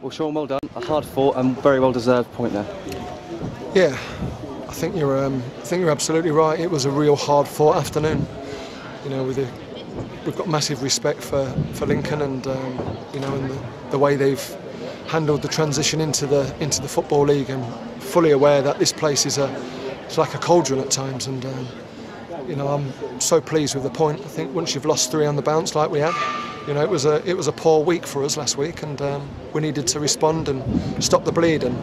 Well, Shaun, well done. A hard fought and very well deserved point there. Yeah, I think you're absolutely right. It was a real hard fought afternoon. You know, we've got massive respect for Lincoln and you know, and the way they've handled the transition into the football league, and fully aware that this place is it's like a cauldron at times. And you know, I'm so pleased with the point. I think once you've lost 3 on the bounce like we had, you know, it was a poor week for us last week, and we needed to respond and stop the bleed. And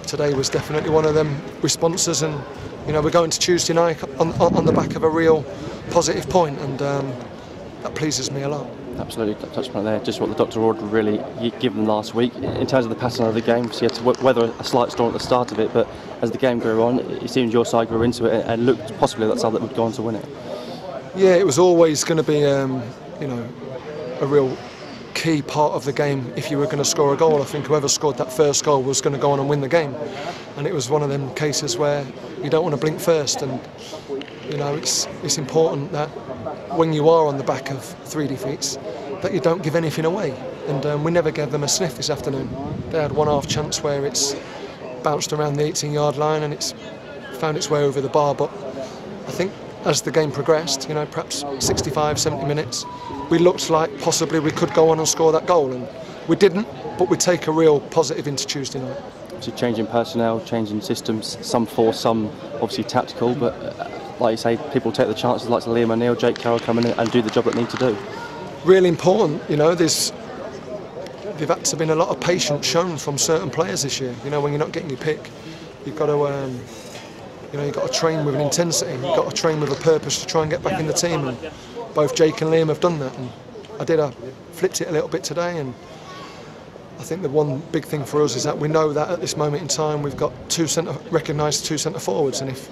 today was definitely one of them responses. And you know, we're going to Tuesday night on the back of a real positive point, and that pleases me a lot. Absolutely, touch point there. Just what the doctor ordered really given last week in terms of the pattern of the game. So you had to weather a slight storm at the start of it, but as the game grew on, it seems your side grew into it and looked possibly that side that would go on to win it. Yeah, it was always going to be you know, a real key part of the game. If you were going to score a goal, I think whoever scored that first goal was going to go on and win the game. And it was one of them cases where you don't want to blink first, and you know, it's important that when you are on the back of 3 defeats, that you don't give anything away. And we never gave them a sniff this afternoon. They had one half chance where it's bounced around the 18-yard line and it's found its way over the bar. But I think as the game progressed, you know, perhaps 65, 70 minutes, we looked like possibly we could go on and score that goal, and we didn't, but we take a real positive into Tuesday night. So changing personnel, changing systems, some force, some obviously tactical, but like you say, people take the chances like Liam O'Neill, Jake Carroll come in and do the job that they need to do. Really important, you know, they've had to been a lot of patience shown from certain players this year. You know, when you're not getting your pick, you've got to you know, you've got to train with an intensity, you've got to train with a purpose to try and get back in the team, and both Jake and Liam have done that. And I flipped it a little bit today, and I think the one big thing for us is that we know that at this moment in time we've got recognised two centre forwards, and if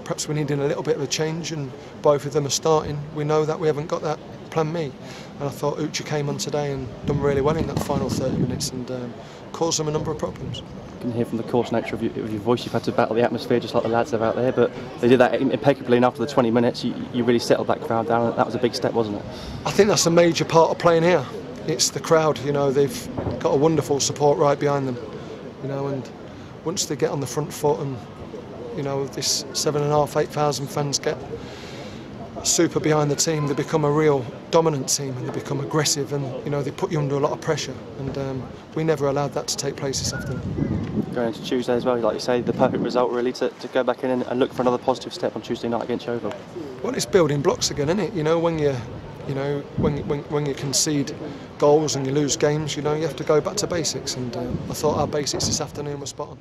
perhaps we're needing a little bit of a change and both of them are starting, we know that we haven't got that plan B. And I thought Ucha came on today and done really well in that final 30 minutes and caused them a number of problems. You can hear from the coarse nature of your voice, you've had to battle the atmosphere just like the lads have out there, but they did that impeccably, and after the 20 minutes you really settled that crowd down, and that was a big step, wasn't it? I think that's a major part of playing here. It's the crowd, you know, they've got a wonderful support right behind them, you know, and once they get on the front foot and, you know, this 7,500, 8,000 fans get super behind the team, they become a real dominant team and they become aggressive, and you know, they put you under a lot of pressure, and we never allowed that to take place this afternoon. Going into Tuesday as well, like you say, the perfect result really to go back in and look for another positive step on Tuesday night against Yeovil. Well, it's building blocks again, isn't it? You know, when you concede goals and you lose games, you know, you have to go back to basics, and I thought our basics this afternoon were spot on.